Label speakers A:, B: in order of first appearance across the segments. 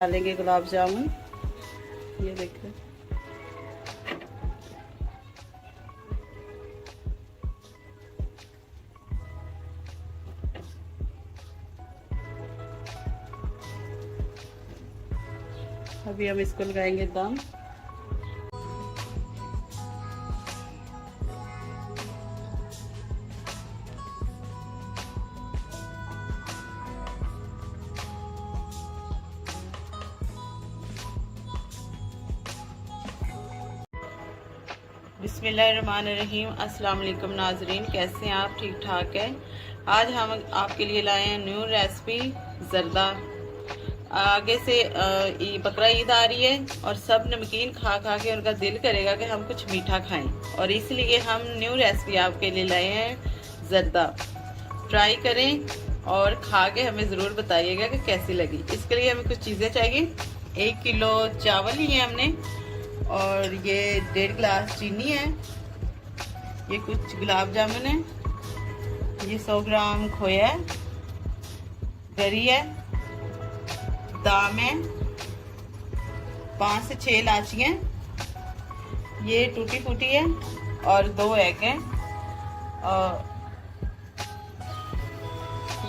A: डालेंगे गुलाब जामुन। ये देखिए, अभी हम इसको लगाएंगे दम। बिस्मिल्लाहिर्रहमानिर्रहीम। अस्सलाम वालेकुम नाजरीन, कैसे हैं आप? ठीक ठाक है। आज हम आपके लिए लाए हैं न्यू रेसिपी जर्दा। आगे से बकरा ईद आ रही है और सब नमकीन खा खा के उनका दिल करेगा कि हम कुछ मीठा खाएं, और इसलिए हम न्यू रेसिपी आपके लिए लाए हैं जर्दा। ट्राई करें और खा के हमें ज़रूर बताइएगा कि कैसी लगी। इसके लिए हमें कुछ चीज़ें चाहिए। 1 किलो चावल लिए हमने, और ये 1.5 गिलास चीनी है, ये कुछ गुलाब जामुन है, ये 100 ग्राम खोया है, गरी है, दाम है, 5 से 6 इलायचियाँ, ये टूटी फूटी है, और 2 एग हैं। और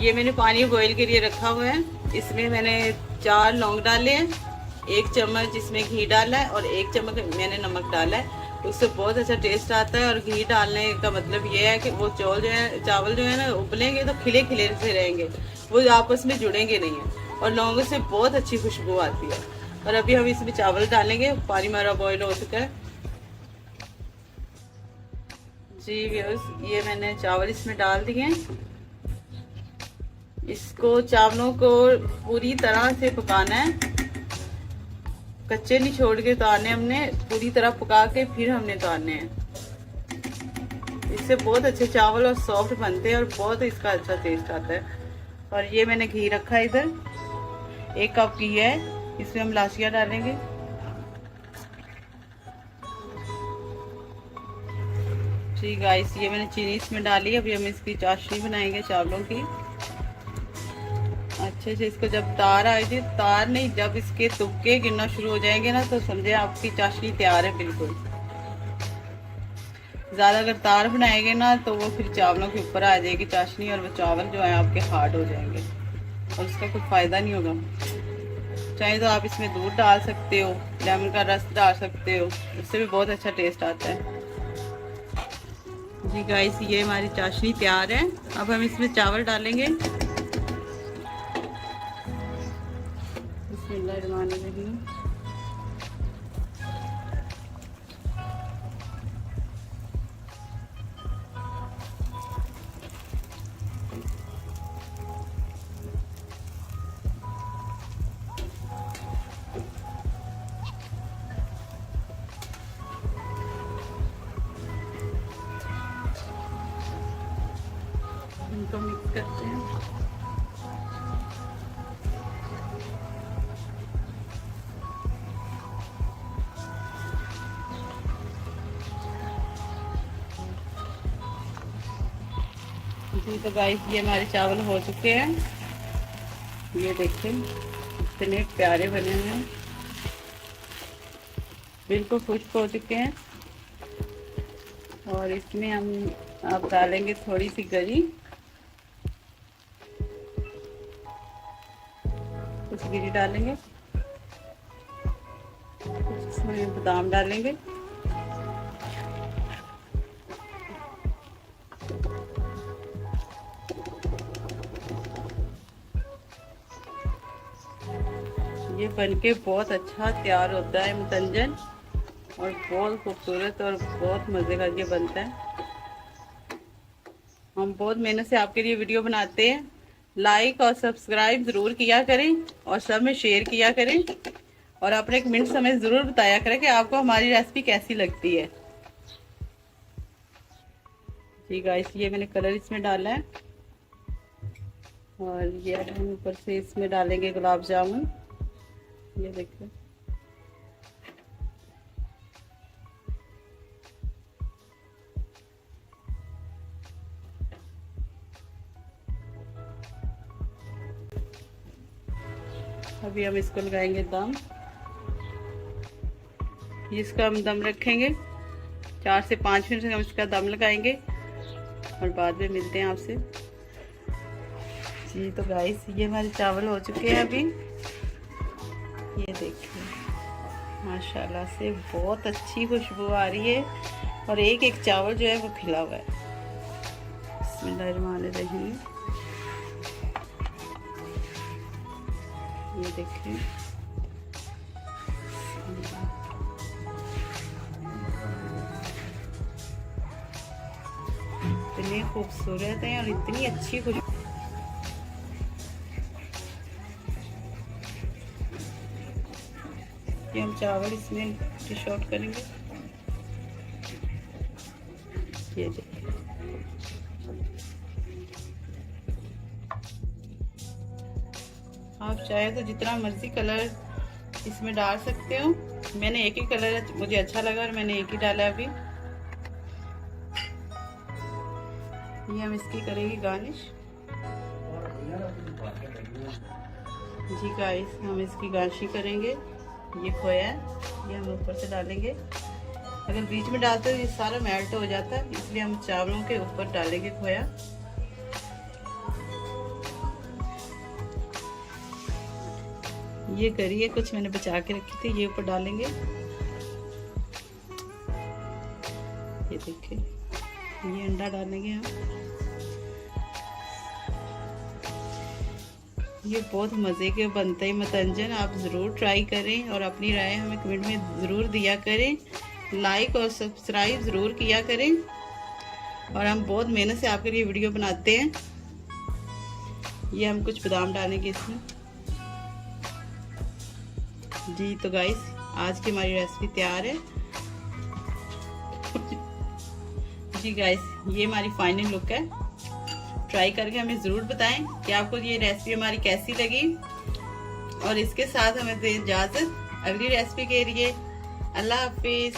A: ये मैंने पानी बॉईल के लिए रखा हुआ है। इसमें मैंने 4 लौंग डाले हैं, 1 चम्मच इसमें घी डाला है, और 1 चम्मच मैंने नमक डाला है। उससे बहुत अच्छा टेस्ट आता है। और घी डालने का मतलब ये है कि वो चावल जो है ना, उबलेंगे तो खिले खिले से रहेंगे, वो आपस में जुड़ेंगे नहीं है, और लौंगों से बहुत अच्छी खुशबू आती है। और अभी हम इसमें चावल डालेंगे। पानी हमारा बॉईल हो चुका है जी व्यूअर्स। ये मैंने चावल इसमें डाल दिए हैं। इसको चावलों को पूरी तरह से पकाना है, कच्चे नहीं छोड़ के उतारने, हमने पूरी तरह पका के फिर हमने उतारने हैं। इससे बहुत अच्छे चावल और सॉफ्ट बनते हैं, और बहुत इसका अच्छा टेस्ट आता है। और ये मैंने घी रखा है इधर, 1 कप घी है, इसमें हम इलायचियाँ डालेंगे। जी गाइस, ये मैंने चीनी इसमें डाली। अभी हम इसकी चाशनी बनाएंगे चावलों की। अच्छे से इसको जब तार आएगी, तार नहीं, जब इसके तुक्के गिरना शुरू हो जाएंगे ना, तो समझे आपकी चाशनी तैयार है बिल्कुल। ज़्यादा अगर तार बनाएंगे ना, तो वो फिर चावलों के ऊपर आ जाएगी चाशनी, और वो चावल जो है आपके हार्ड हो जाएंगे, और उसका कोई फ़ायदा नहीं होगा। चाहे तो आप इसमें दूध डाल सकते हो, लेमन का रस डाल सकते हो, उससे भी बहुत अच्छा टेस्ट आता है। जी गाइस, ये हमारी चाशनी तैयार है। अब हम इसमें चावल डालेंगे। बिस्मिल्लाहिर्रहमानिर्रहीम। इनको मिक्स करते हैं। जी तो गाइस, ये हमारे चावल हो चुके हैं। ये देखिए इतने प्यारे बने हुए हैं, बिल्कुल खुश्क हो चुके हैं। और इसमें हम अब डालेंगे थोड़ी सी गरी, कुछ गिरी डालेंगे, कुछ इसमें बादाम डालेंगे, ये बनके बहुत अच्छा तैयार होता है मुतंजन, और बहुत खूबसूरत और बहुत मज़े का ये बनता है। हम बहुत मेहनत से आपके लिए वीडियो बनाते हैं। लाइक और सब्सक्राइब ज़रूर किया करें, और सब में शेयर किया करें, और अपने कमेंट्स हमें ज़रूर बताया करें कि आपको हमारी रेसिपी कैसी लगती है। जी गाइस, ये मैंने कलर इसमें डाला है, और ये हम ऊपर से इसमें डालेंगे गुलाब जामुन। ये देखिए, अभी हम इसको लगाएंगे दम। इसका हम दम रखेंगे 4 से 5 मिनट हम इसका दम लगाएंगे और बाद में मिलते हैं आपसे। जी तो गाइस ये हमारे चावल हो चुके हैं अभी। ये देखिए माशाल्लाह से बहुत अच्छी खुशबू आ रही है और एक एक चावल जो है वो खिला हुआ है। बिस्मिल्लाहिर्रहमानिर्रहीम। ये देखिए इतनी खूबसूरत है और इतनी अच्छी खुशबू। ये हम चावल इसमें डिश आउट करेंगे। ये देखिए आप चाहे तो जितना मर्जी कलर इसमें डाल सकते हो। मैंने एक ही कलर मुझे अच्छा लगा और मैंने एक ही डाला अभी। ये हम इसकी करेंगे गार्निश। जी गाइस हम इसकी गार्निश करेंगे। ये खोया है ये हम ऊपर से डालेंगे। अगर बीच में डालते तो ये सारा मेल्ट हो जाता है, इसलिए हम चावलों के ऊपर डालेंगे खोया। ये करी है कुछ मैंने बचा के रखी थी, ये ऊपर डालेंगे। ये देखिए ये अंडा डालेंगे हम। ये बहुत मज़े के बनते हैं मतंजन। आप ज़रूर ट्राई करें और अपनी राय हमें कमेंट में ज़रूर दिया करें। लाइक और सब्सक्राइब ज़रूर किया करें। और हम बहुत मेहनत से आपके लिए वीडियो बनाते हैं। ये हम कुछ बादाम डालेंगे इसमें। जी तो गाइस आज की हमारी रेसिपी तैयार है। जी गाइस ये हमारी फाइनल लुक है। ट्राई करके हमें ज़रूर बताएं कि आपको ये रेसिपी हमारी कैसी लगी। और इसके साथ हमें दे इजाज़त अगली रेसिपी के लिए। अल्लाह हाफिज़।